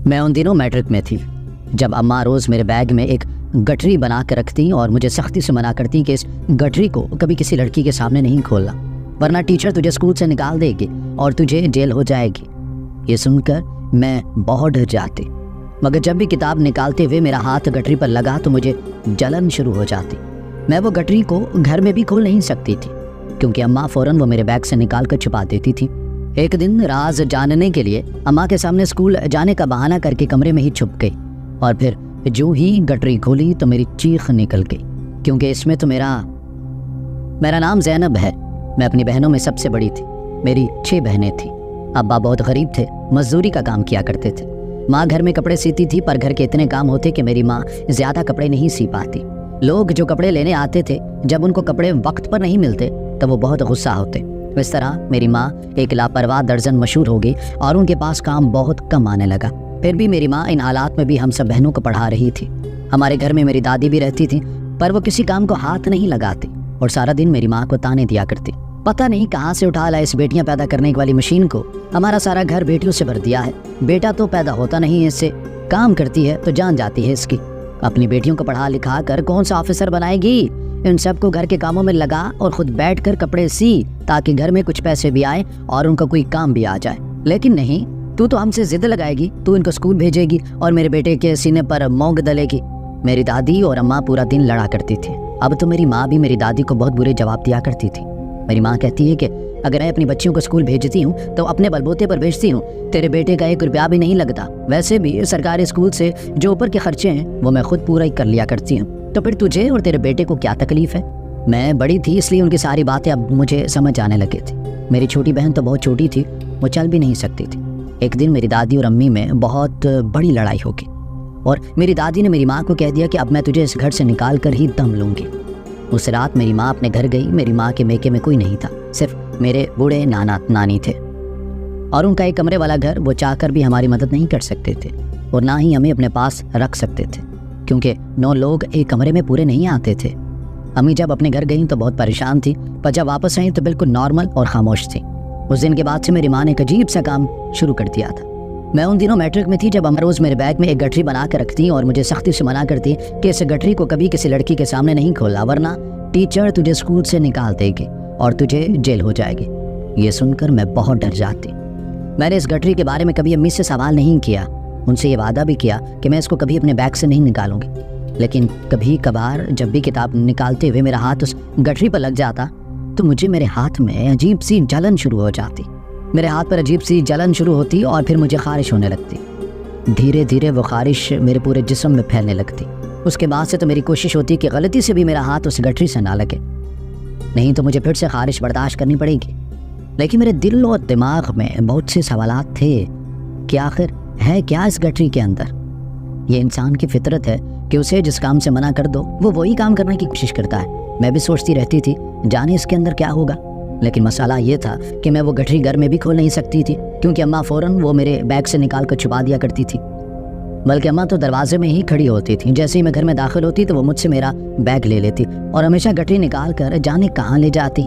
میں ان دنوں میٹرک میں تھی جب اماں روز میرے بیگ میں ایک گٹری بنا کر رکھتی اور مجھے سختی سے منع کرتی کہ اس گٹری کو کبھی کسی لڑکی کے سامنے نہیں کھولنا، ورنہ ٹیچر تجھے اسکول سے نکال دے گی اور تجھے جیل ہو جائے گی۔ یہ سن کر میں بہت ڈر جاتی، مگر جب بھی کتاب نکالتے ہوئے میرا ہاتھ گٹری پر لگا تو مجھے جلن شروع ہو جاتی۔ میں وہ گٹری کو گھر میں بھی کھول نہیں سکتی تھی کیونکہ اماں فوراً وہ میرے بیگ سے نکال کر چھپا دیتی تھی۔ ایک دن راز جاننے کے لیے اماں کے سامنے اسکول جانے کا بہانہ کر کے کمرے میں ہی چھپ گئی، اور پھر جو ہی گٹری کھولی تو میری چیخ نکل گئی، کیونکہ اس میں تو میرا نام زینب ہے۔ میں اپنی بہنوں میں سب سے بڑی تھی، میری 6 بہنیں تھیں۔ ابا بہت غریب تھے، مزدوری کا کام کیا کرتے تھے۔ ماں گھر میں کپڑے سیتی تھی، پر گھر کے اتنے کام ہوتے کہ میری ماں زیادہ کپڑے نہیں سی پاتی۔ لوگ جو کپڑے لینے آتے تھے جب ان کو کپڑے وقت پر نہیں ملتے تو وہ بہت غصہ ہوتے۔ اس طرح میری ماں ایک لاپرواہ درزن مشہور ہو گئی اور ان کے پاس کام بہت کم آنے لگا۔ پھر بھی میری ماں ان حالات میں بھی ہم سب بہنوں کو پڑھا رہی تھی۔ ہمارے گھر میں میری دادی بھی رہتی تھی، پر وہ کسی کام کو ہاتھ نہیں لگاتی اور سارا دن میری ماں کو تانے دیا کرتی۔ پتہ نہیں کہاں سے اٹھا لایا اس بیٹیاں پیدا کرنے والی مشین کو، ہمارا سارا گھر بیٹیوں سے بھر دیا ہے۔ بیٹا تو پیدا ہوتا نہیں ہے، اس سے کام کرتی ہے تو جان جاتی ہے اس کی۔ اپنی بیٹیوں کو پڑھا لکھا کر کون سا آفیسر بنائے گی؟ ان سب کو گھر کے کاموں میں لگا اور خود بیٹھ کر کپڑے سی تاکہ گھر میں کچھ پیسے بھی آئے اور ان کا کوئی کام بھی آ جائے۔ لیکن نہیں، تو ہم سے ضد لگائے گی، تو ان کو اسکول بھیجے گی اور میرے بیٹے کے سینے پر مونگ ڈلے گی۔ میری دادی اور اماں پورا دن لڑا کرتی تھی۔ اب تو میری ماں بھی میری دادی کو بہت برے جواب دیا کرتی تھی۔ میری ماں کہتی ہے کہ اگر میں اپنی بچیوں کو اسکول بھیجتی ہوں تو اپنے بلبوتے پر بھیجتی ہوں، تیرے بیٹے کا 1 روپیہ بھی نہیں لگتا۔ ویسے بھی سرکاری اسکول سے جو اوپر کے خرچے ہیں وہ میں خود پورا ہی کر لیا کرتی ہوں، تو پھر تجھے اور تیرے بیٹے کو کیا تکلیف ہے؟ میں بڑی تھی اس لیے ان کی ساری باتیں اب مجھے سمجھ آنے لگی تھی۔ میری چھوٹی بہن تو بہت چھوٹی تھی، وہ چل بھی نہیں سکتی تھی۔ ایک دن میری دادی اور امی میں بہت بڑی لڑائی ہو گئی اور میری دادی نے میری ماں کو کہہ دیا کہ اب میں تجھے اس گھر سے نکال کر ہی دم لوں گی۔ اس رات میری ماں اپنے گھر گئی۔ میری ماں کے میکے میں کوئی نہیں تھا، صرف میرے بوڑھے نانا نانی تھے، اور ان کا 1 کمرے والا گھر، وہ چاہ کر بھی ہماری مدد نہیں کر سکتے تھے اور نہ ہی ہمیں اپنے پاس رکھ سکتے تھے کیونکہ 9 لوگ 1 کمرے میں پورے نہیں آتے تھے۔ امی جب اپنے گھر گئیں تو بہت پریشان تھی، پر جب واپس آئیں تو بالکل نارمل اور خاموش تھی۔ اس دن کے بعد سے میری ماں نے ایک عجیب سا کام شروع کر دیا تھا۔ میں ان دنوں میٹرک میں تھی جب اماں روز میرے بیگ میں ایک گٹری بنا کر رکھتی اور مجھے سختی سے منع کرتی کہ اس گٹری کو کبھی کسی لڑکی کے سامنے نہیں کھولنا، ورنہ ٹیچر تجھے اسکول سے نکال دے گی اور تجھے جیل ہو جائے گی۔ یہ سن کر میں بہت ڈر جاتی۔ میں نے اس گٹری کے بارے میں کبھی امی سے سوال نہیں کیا، ان سے یہ وعدہ بھی کیا کہ میں اس کو کبھی اپنے بیگ سے نہیں نکالوں گی، لیکن کبھی کبھار جب بھی کتاب نکالتے ہوئے میرا ہاتھ اس گٹری پر لگ جاتا تو مجھے میرے ہاتھ میں عجیب سی جلن شروع ہو جاتی۔ میرے ہاتھ پر عجیب سی جلن شروع ہوتی اور پھر مجھے خارش ہونے لگتی۔ دھیرے دھیرے وہ خارش میرے پورے جسم میں پھیلنے لگتی۔ اس کے بعد سے تو میری کوشش ہوتی کہ غلطی سے بھی میرا ہاتھ اس گٹری سے نہ لگے، نہیں تو مجھے پھر سے خارش برداشت کرنی پڑے گی۔ لیکن میرے دل اور دماغ میں بہت سے سوالات تھے کہ آخر ہے کیا اس گٹری کے اندر؟ یہ انسان کی فطرت ہے کہ اسے جس کام سے منع کر دو وہ وہی کام کرنے کی کوشش کرتا ہے۔ میں بھی سوچتی رہتی تھی جانے اس کے اندر کیا ہوگا، لیکن مسئلہ یہ تھا کہ میں وہ گٹری گھر میں بھی کھول نہیں سکتی تھی کیونکہ اماں فوراً وہ میرے بیگ سے نکال کر چھپا دیا کرتی تھی۔ بلکہ اماں تو دروازے میں ہی کھڑی ہوتی تھی، جیسے ہی میں گھر میں داخل ہوتی تو وہ مجھ سے میرا بیگ لے لیتی اور ہمیشہ گٹری نکال کر جانے کہاں لے جاتی۔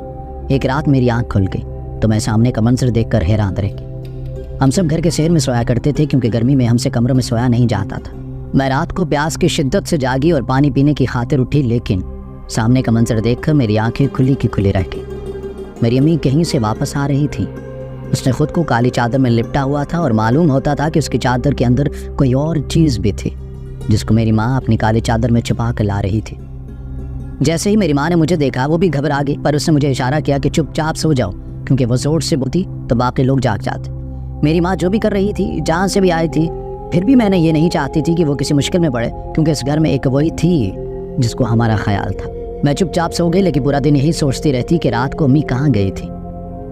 ایک رات میری آنکھ کھل گئی تو میں سامنے کا منظر دیکھ کر حیران رہ گئی۔ ہم سب گھر کے سیر میں سویا کرتے تھے کیونکہ گرمی میں ہم سے کمروں میں سویا نہیں جاتا تھا۔ میں رات کو پیاس کی شدت سے جاگی اور پانی پینے کی خاطر اٹھی، لیکن سامنے کا منظر دیکھ کر میری آنکھیں کھلی کی کھلی رہ گئی۔ میری امی کہیں سے واپس آ رہی تھی۔ اس نے خود کو کالی چادر میں لپٹا ہوا تھا اور معلوم ہوتا تھا کہ اس کی چادر کے اندر کوئی اور چیز بھی تھی جس کو میری ماں اپنی کالی چادر میں چھپا کر لا رہی تھی۔ جیسے ہی میری ماں نے مجھے دیکھا وہ بھی گھبرا گئی، پر اس نے مجھے اشارہ کیا کہ چپ چاپ سو جاؤ، کیونکہ وہ زور سے بولتی تو باقی لوگ جاگ جاتے۔ میری ماں جو بھی کر رہی تھی، جہاں سے بھی آئی تھی، پھر بھی میں نے یہ نہیں چاہتی تھی کہ وہ کسی مشکل میں پڑے کیونکہ اس گھر میں ایک وہی تھی جس کو ہمارا خیال تھا۔ میں چپ چاپ سو گئی، لیکن پورا دن یہی سوچتی رہتی کہ رات کو امی کہاں گئی تھی۔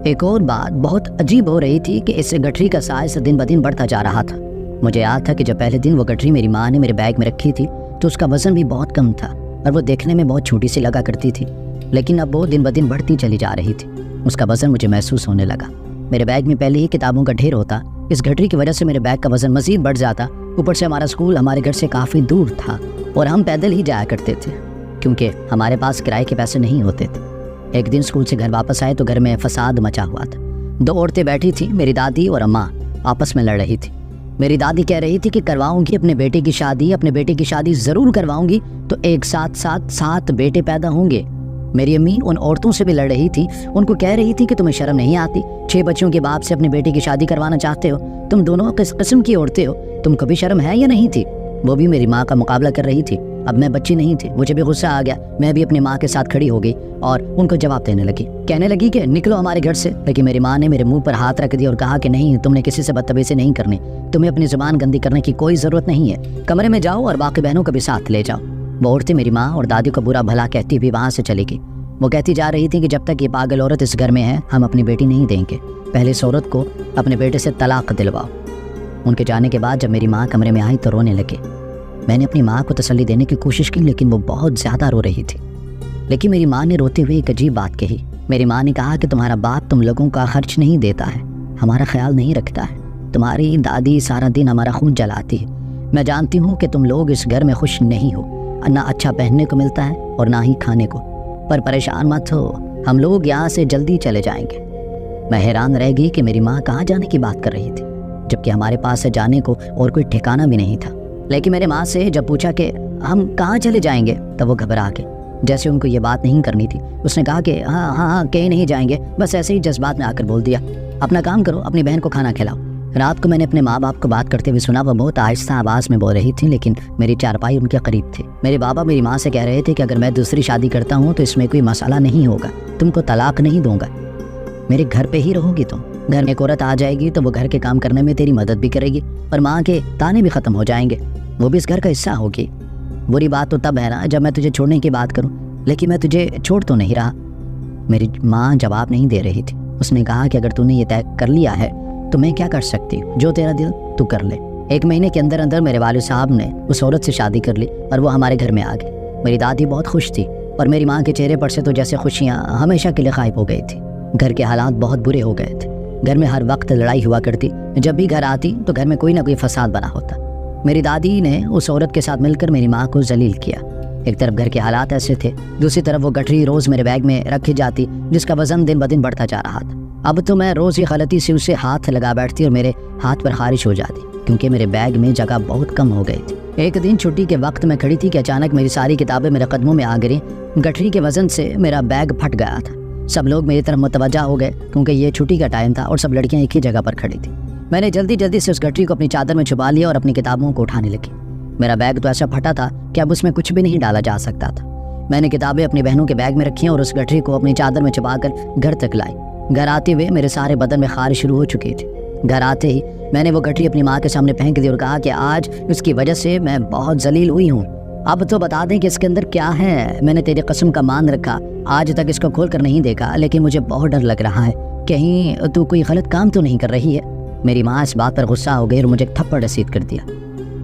ایک اور بات بہت عجیب ہو رہی تھی کہ اس گٹری کا سائز دن بدن بڑھتا جا رہا تھا۔ مجھے یاد تھا کہ جب پہلے دن وہ گٹری میری ماں نے میرے بیگ میں رکھی تھی تو اس کا وزن بھی بہت کم تھا اور وہ دیکھنے میں بہت چھوٹی سی لگا کرتی تھی، لیکن اب وہ دن بدن بڑھتی چلی جا رہی تھی۔ اس کا وزن مجھے محسوس ہونے لگا۔ میرے بیگ میں پہلے ہی کتابوں کا ڈھیر ہوتا، اس گٹری کی وجہ سے میرے بیگ کا وزن مزید بڑھ جاتا۔ اوپر سے ہمارا اسکول ہمارے گھر سے کافی دور تھا اور ہم پیدل ہی جایا کرتے تھے کیونکہ ہمارے پاس کرائے کے پیسے نہیں ہوتے تھے۔ ایک دن اسکول سے گھر واپس آئے تو گھر میں فساد مچا ہوا تھا۔ 2 عورتیں بیٹھی تھیں، میری دادی اور اماں آپس میں لڑ رہی تھی۔ میری دادی کہہ رہی تھی کہ کرواؤں گی اپنے بیٹے کی شادی ضرور کرواؤں گی تو ایک ساتھ 7 بیٹے پیدا ہوں گے۔ میری امی ان عورتوں سے بھی لڑ رہی تھی، ان کو کہہ رہی تھی کہ تمہیں شرم نہیں آتی، 6 بچوں کے باپ سے اپنے بیٹے کی شادی کروانا چاہتے ہو، تم دونوں کس قسم کی عورتیں ہو، تم کو بھی شرم ہے یا نہیں تھی؟ وہ بھی میری ماں کا مقابلہ کر رہی تھی۔ اب میں بچی نہیں تھی، مجھے بھی غصہ آ گیا، میں بھی اپنی ماں کے ساتھ کھڑی ہو گئی اور ان کو جواب دینے لگی، کہنے لگی کہ نکلو ہمارے گھر سے۔ لیکن میری ماں نے میرے منہ پر ہاتھ رکھ دیا اور کہا کہ نہیں، تم نے کسی سے بدتمیزی نہیں کرنی، تمہیں اپنی زبان گندی کرنے کی کوئی ضرورت نہیں ہے، کمرے میں جاؤ اور باقی بہنوں کو بھی ساتھ لے جاؤ۔ وہ عورتیں میری ماں اور دادی کو برا بھلا کہتی ہوئی وہاں سے چلی گئی۔ وہ کہتی جا رہی تھی کہ جب تک یہ پاگل عورت اس گھر میں ہے ہم اپنی بیٹی نہیں دیں گے، پہلے اس عورت کو اپنے بیٹے سے طلاق دلواؤ۔ ان کے جانے کے بعد جب میری ماں کمرے میں آئی تو رونے لگے۔ میں نے اپنی ماں کو تسلی دینے کی کوشش کی لیکن وہ بہت زیادہ رو رہی تھی۔ لیکن میری ماں نے روتے ہوئے ایک عجیب بات کہی۔ میری ماں نے کہا کہ تمہارا باپ تم لوگوں کا خرچ نہیں دیتا ہے، ہمارا خیال نہیں رکھتا ہے، تمہاری دادی سارا دن ہمارا خون جلاتی ہے، میں جانتی ہوں کہ تم لوگ اس گھر میں خوش نہیں ہو، نہ اچھا پہننے کو ملتا ہے اور نہ ہی کھانے کو، پر پریشان مت ہو، ہم لوگ یہاں سے جلدی چلے جائیں گے۔ میں حیران رہ گئی کہ میری ماں کہاں جانے کی بات کر رہی تھی، جبکہ ہمارے پاس سے جانے کو اور کوئی ٹھکانہ بھی نہیں تھا۔ لیکن میرے ماں سے جب پوچھا کہ ہم کہاں چلے جائیں گے تب وہ گھبرا گئے، جیسے ان کو یہ بات نہیں کرنی تھی۔ اس نے کہا کہ ہاں کہیں نہیں جائیں گے، بس ایسے ہی جذبات میں آ کر بول دیا، اپنا کام کرو، اپنی بہن کو کھانا کھلاؤ۔ رات کو میں نے اپنے ماں باپ کو بات کرتے ہوئے سنا، وہ بہت آہستہ آواز میں بول رہی تھی لیکن میری چارپائی ان کے قریب تھی۔ میرے بابا میری ماں سے کہہ رہے تھے کہ اگر میں دوسری شادی کرتا ہوں تو اس میں کوئی مسئلہ نہیں ہوگا، تم کو طلاق نہیں دوں گا، میرے گھر پہ ہی رہو گی تم، گھر میں ایک عورت آ جائے گی تو وہ گھر کے کام کرنے میں تیری مدد بھی کرے گی اور ماں کے تانے بھی ختم ہو جائیں گے، وہ بھی اس گھر کا حصہ ہوگی۔ بری بات تو تب ہے نا جب میں تجھے چھوڑنے کی بات کروں، لیکن میں تجھے چھوڑ تو نہیں رہا۔ میری ماں جواب نہیں دے رہی تھی۔ اس نے کہا کہ اگر تو نے یہ طے کر لیا ہے تو میں کیا کر سکتی ہوں، جو تیرا دل تو کر لے۔ 1 مہینے کے اندر اندر میرے والد صاحب نے اس عورت سے شادی کر لی اور وہ ہمارے گھر میں آ گئی۔ میری دادی بہت خوش تھی اور میری ماں کے چہرے پر سے تو جیسے خوشیاں ہمیشہ کے لیے غائب ہو گئی تھی۔ گھر کے حالات بہت برے ہو گئے تھے، گھر میں ہر وقت لڑائی ہوا کرتی، جب بھی گھر آتی تو گھر میں کوئی نہ کوئی فساد بنا ہوتا۔ میری دادی نے اس عورت کے ساتھ مل کر میری ماں کو ذلیل کیا۔ ایک طرف گھر کے حالات ایسے تھے، دوسری طرف وہ گٹھری روز میرے بیگ میں رکھی جاتی جس کا وزن دن بدن بڑھتا جا رہا تھا۔ اب تو میں روز ہی غلطی سے اسے ہاتھ لگا بیٹھتی اور میرے ہاتھ پر خارش ہو جاتی کیونکہ میرے بیگ میں جگہ بہت کم ہو گئی تھی۔ ایک دن چھٹی کے وقت میں کھڑی تھی کہ اچانک میری ساری کتابیں میرے قدموں میں آ گریں۔ گٹھری کے وزن سے میرا بیگ پھٹ گیا تھا۔ سب لوگ میری طرف متوجہ ہو گئے کیونکہ یہ چھٹی کا ٹائم تھا اور سب لڑکیاں ایک ہی جگہ پر کھڑی تھیں۔ میں نے جلدی سے اس گٹھری کو اپنی چادر میں چھپا لیا اور اپنی کتابوں کو اٹھانے لگی۔ میرا بیگ تو ایسا پھٹا تھا کہ اب اس میں کچھ بھی نہیں ڈالا جا سکتا تھا۔ میں نے کتابیں اپنی بہنوں کے بیگ میں رکھیں اور اس گٹھری کو اپنی چادر میں چھپا کر گھر تک لائی۔ گھر آتے ہوئے میرے سارے بدن میں خارش شروع ہو چکی تھی۔ گھر آتے ہی میں نے وہ گٹھری اپنی ماں کے سامنے پھینک دی اور کہا کہ آج اس کی وجہ سے میں بہت ذلیل ہوئی ہوں، اب تو بتا دیں کہ اس کے اندر کیا ہے۔ میں نے تیری قسم کا مان رکھا، آج تک اس کو کھول کر نہیں دیکھا، لیکن مجھے بہت ڈر لگ رہا ہے، کہیں تو کوئی غلط کام تو نہیں کر رہی ہے۔ میری ماں اس بات پر غصہ ہو گئی اور مجھے ایک تھپڑ رسید کر دیا۔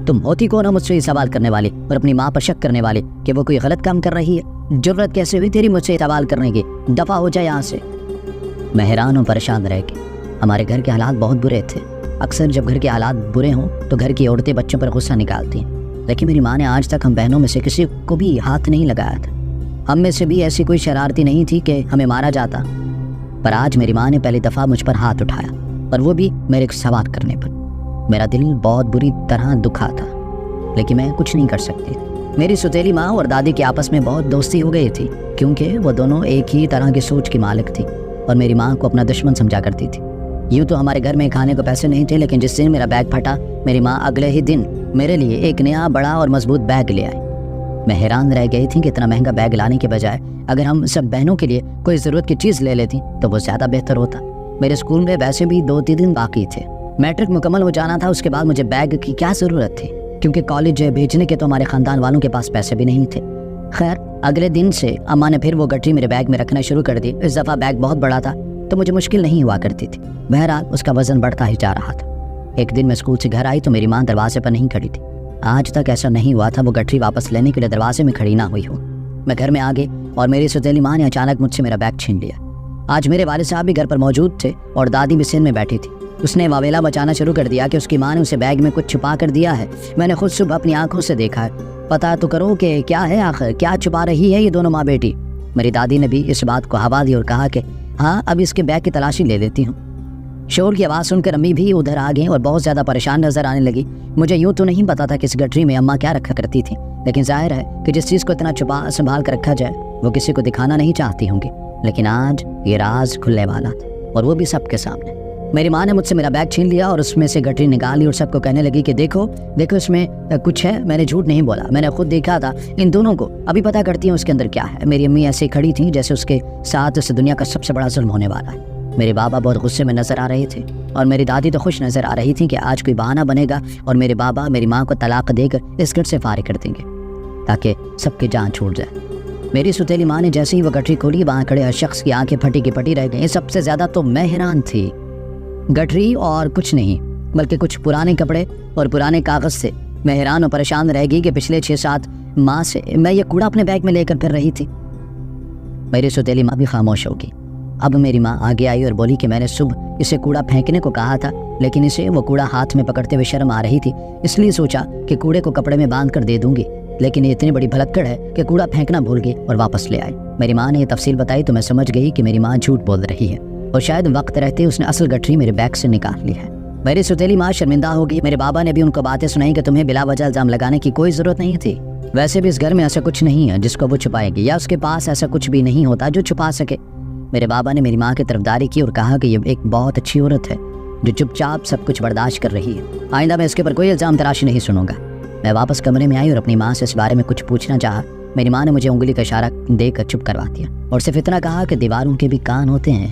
تم ہوتی کون ہو مجھ سے یہ سوال کرنے والی اور اپنی ماں پر شک کرنے والی کہ وہ کوئی غلط کام کر رہی ہے؟ جرت کیسے ہوئی تیری مجھ سے سوال کرنے کی؟ دفع ہو جائے یہاں سے۔ میں حیران اور پریشان رہ گئی۔ ہمارے گھر کے حالات بہت برے تھے۔ اکثر جب گھر کے حالات برے ہوں تو گھر کی عورتیں بچوں پر غصہ نکالتی ہیں، لیکن میری ماں نے آج تک ہم بہنوں میں سے کسی کو بھی ہاتھ نہیں لگایا تھا۔ ہم میں سے بھی ایسی کوئی شرارتی نہیں تھی کہ ہمیں مارا جاتا، پر آج میری ماں نے پہلی دفعہ مجھ پر ہاتھ اٹھایا، اور وہ بھی میرے سوال کرنے پر۔ میرا دل بہت بری طرح دکھا تھا، لیکن میں کچھ نہیں کر سکتی۔ میری سوتیلی ماں اور دادی کی آپس میں بہت دوستی ہو گئی تھی کیونکہ وہ دونوں ایک ہی طرح کی سوچ کی مالک تھی اور میری ماں کو اپنا دشمن سمجھا کرتی تھی۔ یوں تو ہمارے گھر میں کھانے کو پیسے نہیں تھے، لیکن جس دن میرا بیگ پھٹا میری ماں اگلے ہی دن میرے لیے ایک نیا بڑا اور مضبوط بیگ لے آئی۔ میں حیران رہ گئی تھی کہ اتنا مہنگا بیگ لانے کے بجائے اگر ہم سب بہنوں کے لیے کوئی ضرورت کی چیز لے لیتی تو وہ زیادہ بہتر ہوتا۔ میرے اسکول میں ویسے بھی 2-3 دن باقی تھے، میٹرک مکمل ہو جانا تھا، اس کے بعد مجھے بیگ کی کیا ضرورت تھی کیونکہ کالج بھیجنے کے تو ہمارے خاندان والوں کے پاس پیسے بھی نہیں تھے۔ خیر اگلے دن سے اماں نے پھر وہ گٹری میرے بیگ میں رکھنا شروع کر دی۔ اس دفعہ بیگ بہت بڑا تھا تو مجھے مشکل نہیں ہوا کرتی تھی، بہرحال اس کا وزن بڑھتا ہی جا رہا تھا۔ ایک دن میں اسکول سے گھر آئی تو میری ماں دروازے پر نہیں کھڑی تھی۔ آج تک ایسا نہیں ہوا تھا وہ گٹری واپس لینے کے لیے دروازے میں کھڑی نہ ہوئی ہوں۔ میں گھر میں آ گئی اور میری سوتیلی ماں نے اچانک مجھ سے میرا بیگ چھین لیا۔ آج میرے والد صاحب بھی گھر پر موجود تھے اور دادی بھی سین میں بیٹھی تھی۔ اس نے واویلا بچانا شروع کر دیا کہ اس کی ماں نے اسے بیگ میں کچھ چھپا کر دیا ہے۔ میں نے خود صبح اپنی آنکھوں سے دیکھا ہے، پتا تو کرو کہ کیا ہے، آخر کیا چھپا رہی ہے یہ دونوں ماں بیٹی۔ میری دادی نے بھی اس بات کو ہوا دی اور کہا کہ ہاں اب اس کے بیگ کی تلاشی لے لیتی ہوں۔ شور کی آواز سن کر امی بھی ادھر آ گئیں اور بہت زیادہ پریشان نظر آنے لگی۔ مجھے یوں تو نہیں پتا تھا کہ اس گٹری میں اماں کیا رکھا کرتی تھی، لیکن ظاہر ہے کہ جس چیز کو اتنا چھپا سنبھال کر رکھا جائے وہ کسی کو دکھانا نہیں چاہتی ہوں گی، لیکن آج یہ راز کھلنے والا تھا، اور وہ بھی سب کے سامنے۔ میری ماں نے مجھ سے میرا بیگ چھین لیا اور اس میں سے گٹری نکال لی اور سب کو کہنے لگی کہ دیکھو اس میں کچھ ہے۔ میں نے جھوٹ نہیں بولا، میں نے خود دیکھا تھا ان دونوں کو، ابھی پتہ کرتی ہوں اس کے اندر کیا ہے۔ میری امی ایسے کھڑی تھیں جیسے اس کے ساتھ اس دنیا کا سب سے بڑا ظلم ہونے والا ہے۔ میرے بابا بہت غصے میں نظر آ رہے تھے اور میری دادی تو خوش نظر آ رہی تھیں کہ آج کوئی بہانہ بنے گا اور میرے بابا میری ماں کو طلاق دے کر اس گھر سے فارغ کر دیں گے تاکہ سب کی جان چھوٹ جائے۔ میری ستیلی ماں نے جیسے ہی وہ گٹری کھولی، وہاں کھڑے ہر شخص کی آنکھیں پھٹی کی پٹی رہ گئیں۔ سب سے زیادہ تو میں حیران تھی۔ گٹری اور کچھ نہیں بلکہ کچھ پرانے کپڑے اور پرانے کاغذ سے میں حیران اور پریشان رہ گئی کہ پچھلے 6-7 ماہ سے میں یہ کوڑا اپنے بیگ میں لے کر پھر رہی تھی۔ میری ستیلی ماں بھی خاموش ہوگی۔ اب میری ماں آگے آئی اور بولی کہ میں نے صبح اسے کوڑا پھینکنے کو کہا تھا، لیکن اسے وہ کوڑا ہاتھ میں پکڑتے ہوئے شرم آ رہی تھی، اس لیے سوچا کہ کوڑے کو کپڑے میں باندھ کر دے دوں گی، لیکن یہ اتنی بڑی بھلکڑ ہے کہ کوڑا پھینکنا بھول گئی اور واپس لے آئی۔ میری ماں نے یہ تفصیل بتائی تو میں سمجھ گئی کہ میری ماں جھوٹ بول رہی ہے اور شاید وقت رہتے اس نے اصل گٹری میرے بیگ سے نکال لی ہے۔ میری ستیلی ماں شرمندہ ہو گئی۔ میرے بابا نے بھی ان کو باتیں سنائی کہ تمہیں بلا وجہ الزام لگانے کی کوئی ضرورت نہیں تھی، ویسے بھی اس گھر میں ایسا کچھ نہیں ہے جس کو وہ چھپائے گی، یا اس کے پاس ایسا کچھ بھی نہیں ہوتا جو چھپا سکے۔ میرے بابا نے میری ماں کی طرفداری کی اور کہا کہ یہ ایک بہت اچھی عورت ہے جو چپ چاپ سب کچھ برداشت کر رہی ہے، آئندہ میں اس کے اوپر کوئی الزام تراشی نہیں سنوں گا۔ میں واپس کمرے میں آئی اور اپنی ماں سے اس بارے میں کچھ پوچھنا چاہا۔ میری ماں نے مجھے انگلی کا اشارہ دے کر چپ کروا دیا اور صرف اتنا کہا کہ دیواروں کے بھی کان ہوتے ہیں۔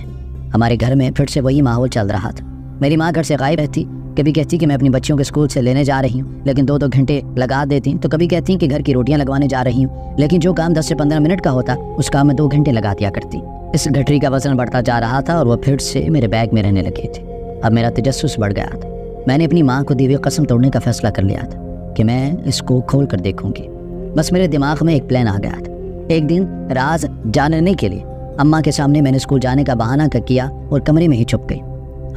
ہمارے گھر میں پھر سے وہی ماحول چل رہا تھا۔ میری ماں گھر سے غائب رہتی، کبھی کہتی کہ میں اپنی بچیوں کے اسکول سے لینے جا رہی ہوں لیکن 2 گھنٹے لگا دیتی، تو کبھی کہتی کہ گھر کی روٹیاں لگوانے جا رہی ہوں، لیکن جو کام 10 سے 15 منٹ کا ہوتا اس کام میں 2 گھنٹے لگا دیا کرتی۔ اس گٹری کا وزن بڑھتا جا رہا تھا اور وہ پھر سے میرے بیگ میں رہنے لگے تھے۔ اب میرا تجسس بڑھ گیا تھا۔ میں نے اپنی ماں کو دی ہوئی قسم توڑنے کا فیصلہ کر لیا تھا کہ میں اس کو کھول کر دیکھوں گی۔ بس میرے دماغ میں ایک پلان آ گیا تھا۔ ایک دن راز جاننے کے لیے اماں کے سامنے میں نے اسکول جانے کا بہانہ کیا اور کمرے میں ہی چھپ گئی۔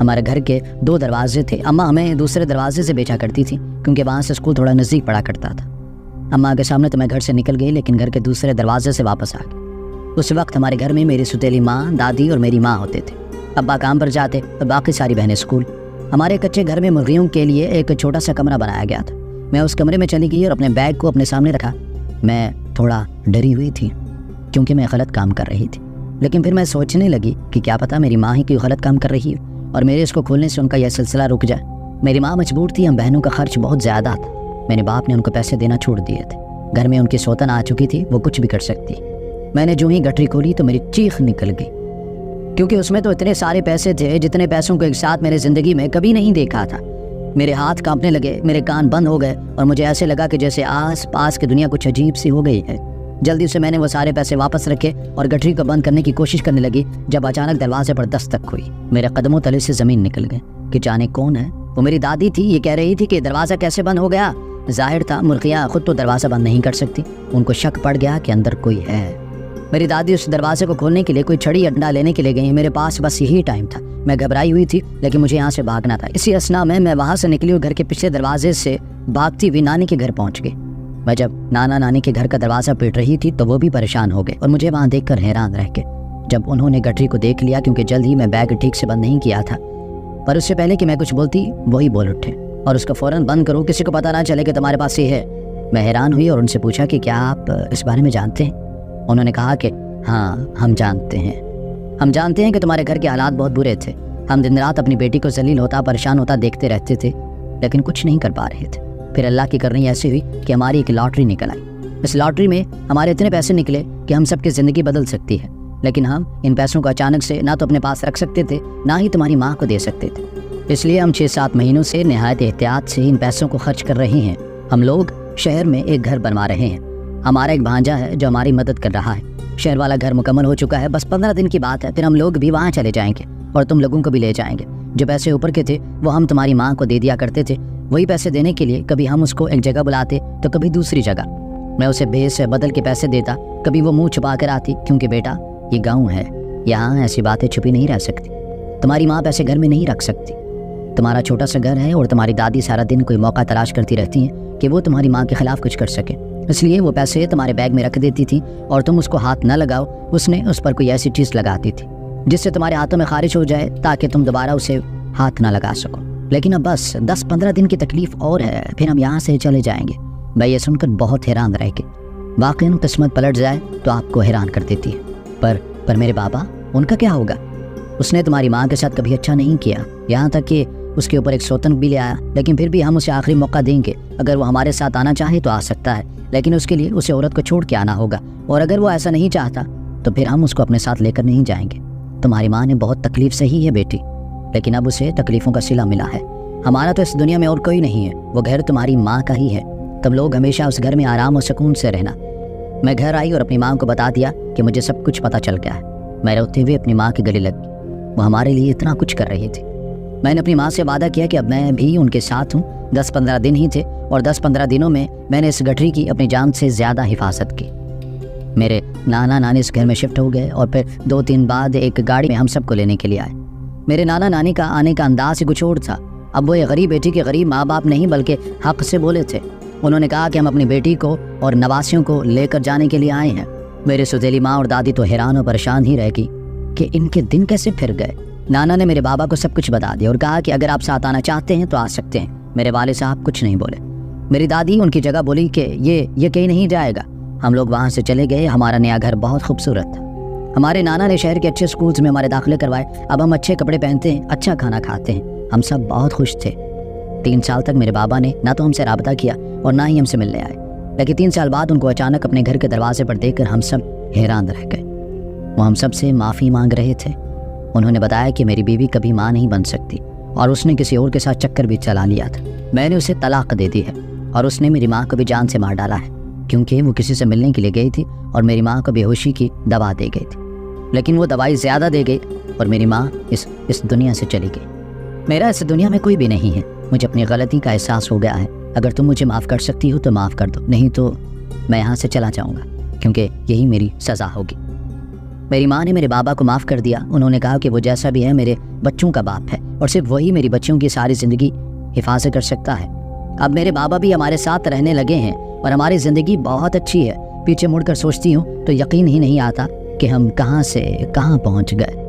ہمارے گھر کے 2 دروازے تھے، اماں ہمیں دوسرے دروازے سے بھیجا کرتی تھی کیونکہ وہاں سے اسکول تھوڑا نزدیک پڑا کرتا تھا۔ اماں کے سامنے تو میں گھر سے نکل گئی لیکن گھر کے دوسرے دروازے سے واپس آ گئی۔ اس وقت ہمارے گھر میں میری ستیلی ماں، دادی اور میری ماں ہوتے تھے۔ ابا کام پر جاتے اور باقی ساری بہنیں اسکول۔ ہمارے کچے گھر میں مرغیوں کے لیے ایک چھوٹا سا کمرہ بنایا گیا تھا۔ میں اس کمرے میں چلی گئی اور اپنے بیگ کو اپنے سامنے رکھا۔ میں تھوڑا ڈری ہوئی تھی کیونکہ میں غلط کام کر رہی تھی، لیکن پھر میں سوچنے لگی کہ کیا پتہ میری ماں ہی کوئی غلط کام کر رہی ہے اور میرے اس کو کھولنے سے ان کا یہ سلسلہ رک جائے۔ میری ماں مجبور تھی، ہم بہنوں کا خرچ بہت زیادہ تھا۔ میرے باپ نے ان کو پیسے دینا چھوڑ دیے تھے۔ گھر میں ان کی سوتن آ چکی تھی، وہ کچھ بھی کر سکتی۔ میں نے جو ہی گٹری کھولی تو میری چیخ نکل گئی کیونکہ اس میں تو اتنے سارے پیسے تھے جتنے پیسوں کو ایک ساتھ میرے زندگی میں کبھی نہیں دیکھا تھا۔ میرے ہاتھ کانپنے لگے، میرے کان بند ہو گئے اور مجھے ایسے لگا کہ جیسے آس پاس کی دنیا کچھ عجیب سی ہو گئی ہے۔ جلدی سے میں نے وہ سارے پیسے واپس رکھے اور گٹری کو بند کرنے کی کوشش کرنے لگی جب اچانک دروازے پر دستک ہوئی۔ میرے قدموں تلے سے زمین نکل گئی کہ جانے کون ہے۔ وہ میری دادی تھی۔ یہ کہہ رہی تھی کہ دروازہ کیسے بند ہو گیا۔ ظاہر تھا مرغیاں خود تو دروازہ بند نہیں کر سکتی، ان کو شک پڑ گیا کہ اندر کوئی ہے۔ میری دادی اس دروازے کو کھولنے کے لیے کوئی چھڑی یا ڈنڈا لینے کے لیے گئی۔ میرے پاس بس یہی ٹائم تھا۔ میں گھبرائی ہوئی تھی لیکن مجھے یہاں سے بھاگنا تھا۔ اسی اثنا میں وہاں سے نکلی اور گھر کے پچھلے دروازے سے بھاگتی ہوئی نانی کے گھر پہنچ گئی۔ میں جب نانا نانی کے گھر کا دروازہ پیٹ رہی تھی تو وہ بھی پریشان ہو گئے اور مجھے وہاں دیکھ کر حیران رہ گئے۔ جب انہوں نے گٹری کو دیکھ لیا کیونکہ جلد ہی میں بیگ ٹھیک سے بند نہیں کیا تھا، پر اس سے پہلے کہ میں کچھ بولتی وہی بول اٹھے اور اس کو فوراً بند کرو، کسی کو پتہ نہ چلے کہ تمہارے پاس یہ ہے۔ میں حیران ہوئی اور ان سے پوچھا کہ کیا آپ اس بارے میں جانتے ہیں؟ انہوں نے کہا کہ ہاں ہم جانتے ہیں کہ تمہارے گھر کے حالات بہت برے تھے۔ ہم دن رات اپنی بیٹی کو ذلیل ہوتا پریشان ہوتا دیکھتے رہتے تھے لیکن کچھ نہیں کر پا رہے تھے۔ پھر اللہ کی کرنی ایسی ہوئی کہ ہماری ایک لاٹری نکل آئی۔ اس لاٹری میں ہمارے اتنے پیسے نکلے کہ ہم سب کی زندگی بدل سکتی ہے، لیکن ہم ان پیسوں کو اچانک سے نہ تو اپنے پاس رکھ سکتے تھے نہ ہی تمہاری ماں کو دے سکتے تھے۔ اس لیے ہم 6-7 مہینوں سے نہایت احتیاط سے ان پیسوں کو خرچ کر رہے ہیں۔ ہم لوگ شہر میں ایک گھر بنوا رہے ہیں۔ ہمارا ایک بھانجا ہے جو ہماری مدد کر رہا ہے۔ شہر والا گھر مکمل ہو چکا ہے، بس 15 دن کی بات ہے، پھر ہم لوگ بھی وہاں چلے جائیں گے اور تم لوگوں کو بھی لے جائیں گے۔ جو پیسے اوپر کے تھے وہ ہم تمہاری ماں کو دے دیا کرتے تھے۔ وہی پیسے دینے کے لیے کبھی ہم اس کو ایک جگہ بلاتے تو کبھی دوسری جگہ۔ میں اسے بھیس سے بدل کے پیسے دیتا، کبھی وہ منہ چھپا کر آتی کیونکہ بیٹا یہ گاؤں ہے، یہاں ایسی باتیں چھپی نہیں رہ سکتی۔ تمہاری ماں پیسے گھر میں نہیں رکھ سکتی۔ تمہارا چھوٹا سا گھر ہے اور تمہاری دادی سارا دن کوئی موقع تلاش کرتی رہتی ہیں کہ وہ تمہاری ماں کے خلاف کچھ کر سکے، اس لیے وہ پیسے تمہارے بیگ میں رکھ دیتی تھی اور تم اس کو ہاتھ نہ لگاؤ۔ اس نے اس پر کوئی ایسی چیز لگاتی تھی جس سے تمہارے ہاتھوں میں خارج ہو جائے تاکہ تم دوبارہ اسے ہاتھ نہ لگا سکوں، لیکن اب بس 10-15 دن کی تکلیف اور ہے، پھر ہم یہاں سے چلے جائیں گے۔ میں یہ سن کر بہت حیران رہ گئی۔ واقعاً قسمت پلٹ جائے تو آپ کو حیران کر دیتی ہے، پر میرے بابا، ان کا کیا ہوگا؟ اس نے تمہاری ماں کے ساتھ کبھی اچھا نہیں کیا، یہاں تک کہ اس کے اوپر ایک سوتن بھی لے آیا، لیکن پھر بھی ہم اسے آخری موقع دیں گے۔ اگر وہ ہمارے ساتھ آنا چاہے تو آ سکتا ہے، لیکن اس کے لیے اسے عورت کو چھوڑ کے آنا ہوگا، اور اگر وہ ایسا نہیں چاہتا تو پھر ہم اس کو اپنے ساتھ لے کر نہیں جائیں گے۔ تمہاری ماں نے بہت تکلیف سہی ہے بیٹی، لیکن اب اسے تکلیفوں کا صلہ ملا ہے۔ ہمارا تو اس دنیا میں اور کوئی نہیں ہے، وہ گھر تمہاری ماں کا ہی ہے۔ تم لوگ ہمیشہ اس گھر میں آرام اور سکون سے رہنا۔ میں گھر آئی اور اپنی ماں کو بتا دیا کہ مجھے سب کچھ پتہ چل گیا ہے۔ میں روتے ہوئے اپنی ماں کے گلے لگ گئی، وہ ہمارے لیے اتنا کچھ کر رہی تھی۔ میں نے اپنی ماں سے وعدہ کیا کہ اب میں بھی ان کے ساتھ ہوں۔ 10-15 دن ہی تھے، اور 10-15 دنوں میں میں نے اس گٹھری کی اپنی جان سے زیادہ حفاظت کی۔ میرے نانا نانی اس گھر میں شفٹ ہو گئے، اور پھر 2-3 بعد ایک گاڑی میں ہم سب کو لینے کے لیے آئے۔ میرے نانا نانی کا آنے کا انداز ہی کچھ اور تھا۔ اب وہ ایک غریب بیٹی کے غریب ماں باپ نہیں بلکہ حق سے بولے تھے۔ انہوں نے کہا کہ ہم اپنی بیٹی کو اور نواسیوں کو لے کر جانے کے لیے آئے ہیں۔ میرے سوتیلی ماں اور دادی تو حیران اور پریشان ہی رہ گئی کہ ان کے دن کیسے پھر گئے۔ نانا نے میرے بابا کو سب کچھ بتا دیا اور کہا کہ اگر آپ ساتھ آنا چاہتے ہیں تو آ سکتے ہیں۔ میرے والد صاحب کچھ نہیں بولے۔ میری دادی ان کی جگہ بولی کہ یہ کہیں نہیں جائے گا۔ ہم لوگ وہاں سے چلے گئے۔ ہمارا نیا گھر بہت خوبصورت تھا۔ ہمارے نانا نے شہر کے اچھے اسکولز میں ہمارے داخلے کروائے۔ اب ہم اچھے کپڑے پہنتے ہیں، اچھا کھانا کھاتے ہیں۔ ہم سب بہت خوش تھے۔ 3 سال تک میرے بابا نے نہ تو ہم سے رابطہ کیا اور نہ ہی ہم سے ملنے آئے، لیکن 3 سال بعد ان کو اچانک اپنے گھر کے دروازے پر دیکھ کر ہم سب حیران رہ گئے۔ وہ ہم سب سے معافی مانگ رہے تھے۔ انہوں نے بتایا کہ میری بیوی کبھی ماں نہیں بن سکتی، اور اس نے کسی اور کے ساتھ چکر بھی چلا لیا تھا۔ میں نے اسے طلاق دے دی ہے، اور اس نے میری ماں کو بھی جان سے مار ڈالا ہے، کیونکہ وہ کسی سے ملنے کے لیے گئی تھی اور میری ماں کو بے ہوشی کی دوا دے گئی تھی، لیکن وہ دوائی زیادہ دے گئی اور میری ماں اس دنیا سے چلی گئی۔ میرا اس دنیا میں کوئی بھی نہیں ہے۔ مجھے اپنی غلطی کا احساس ہو گیا ہے۔ اگر تم مجھے معاف کر سکتی ہو تو معاف کر دو، نہیں تو میں یہاں سے چلا جاؤں گا، کیونکہ یہی میری سزا ہوگی۔ میری ماں نے میرے بابا کو معاف کر دیا۔ انہوں نے کہا کہ وہ جیسا بھی ہے میرے بچوں کا باپ ہے، اور صرف وہی میری بچوں کی ساری زندگی حفاظت کر سکتا ہے۔ اب میرے بابا بھی ہمارے ساتھ رہنے لگے ہیں اور ہماری زندگی بہت اچھی ہے۔ پیچھے مڑ کر سوچتی ہوں تو یقین ہی نہیں آتا کہ ہم کہاں سے کہاں پہنچ گئے۔